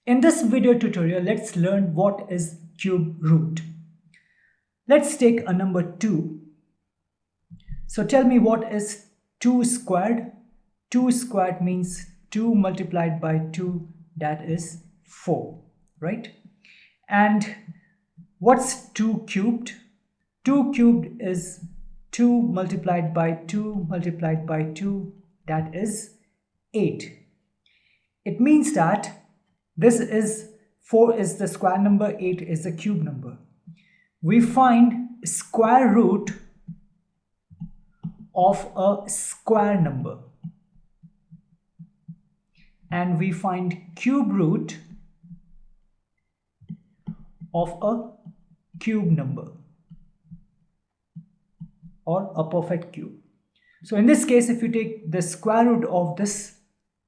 In this video tutorial, let's learn what is cube root. Let's take a number 2. So tell me, what is 2 squared? 2 squared means 2 multiplied by 2, that is 4, right? And what's 2 cubed? 2 cubed is 2 multiplied by 2 multiplied by 2, that is 8. It means that this is 4 is the square number, 8 is the cube number. We find square root of a square number and we find cube root of a cube number or a perfect cube. So in this case, if you take the square root of this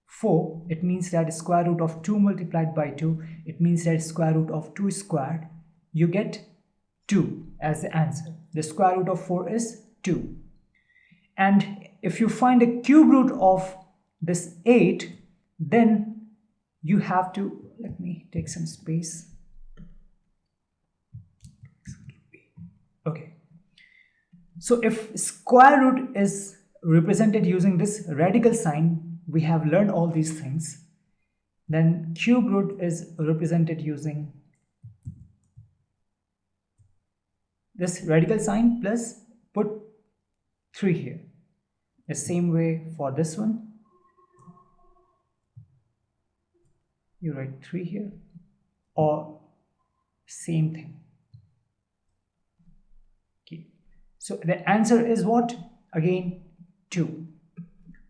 4, it means that square root of 2 multiplied by 2, it means that square root of 2 squared, you get 2 as the answer. The square root of 4 is 2. And if you find a cube root of this 8, then you have to, let me take some space. Okay. So if square root is represented using this radical sign, we have learned all these things. Then cube root is represented using this radical sign plus put 3 here. The same way for this one, you write 3 here, or same thing. Okay, so the answer is what? Again 2,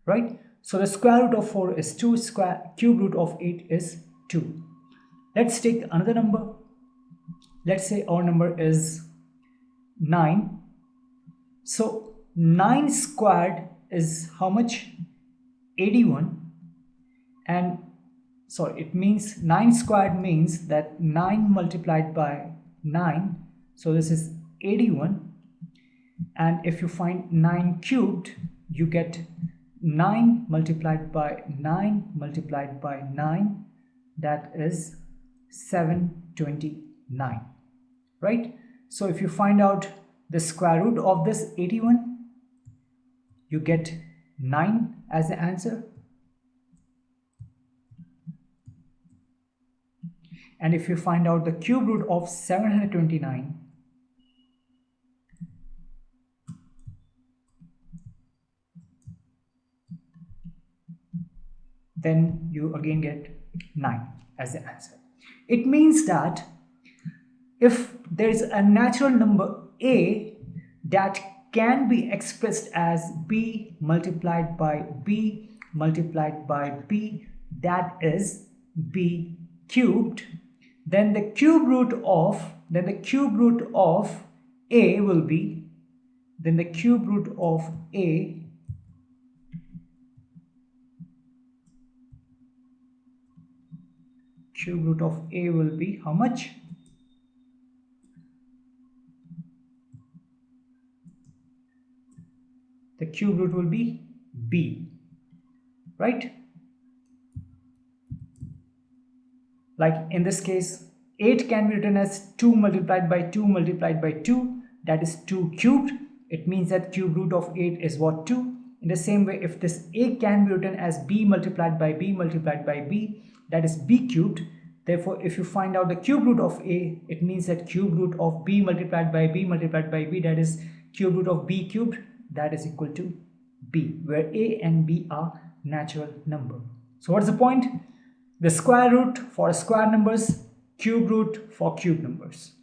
right? So the square root of 4 is 2, cube root of 8 is 2. Let's take another number. Let's say our number is 9. So 9 squared is how much? 81. And sorry, it means 9 squared means that 9 multiplied by 9. So this is 81. And if you find 9 cubed, you get 9 multiplied by 9 multiplied by 9, that is 729, right? So if you find out the square root of this 81, you get 9 as the answer. And if you find out the cube root of 729, then you again get 9 as the answer. It means that if there is a natural number a that can be expressed as b multiplied by b multiplied by b, that is b cubed, then the cube root of a will be, then the cube root of a will be how much? The cube root will be b, right? Like in this case, 8 can be written as 2 multiplied by 2 multiplied by 2, that is 2 cubed. It means that cube root of 8 is what? 2. In the same way, if this a can be written as b multiplied by b multiplied by b, that is b cubed. Therefore, if you find out the cube root of a, it means that cube root of b multiplied by b multiplied by b, that is cube root of b cubed, that is equal to b, where a and b are natural number. So what's the point? The square root for square numbers, cube root for cube numbers.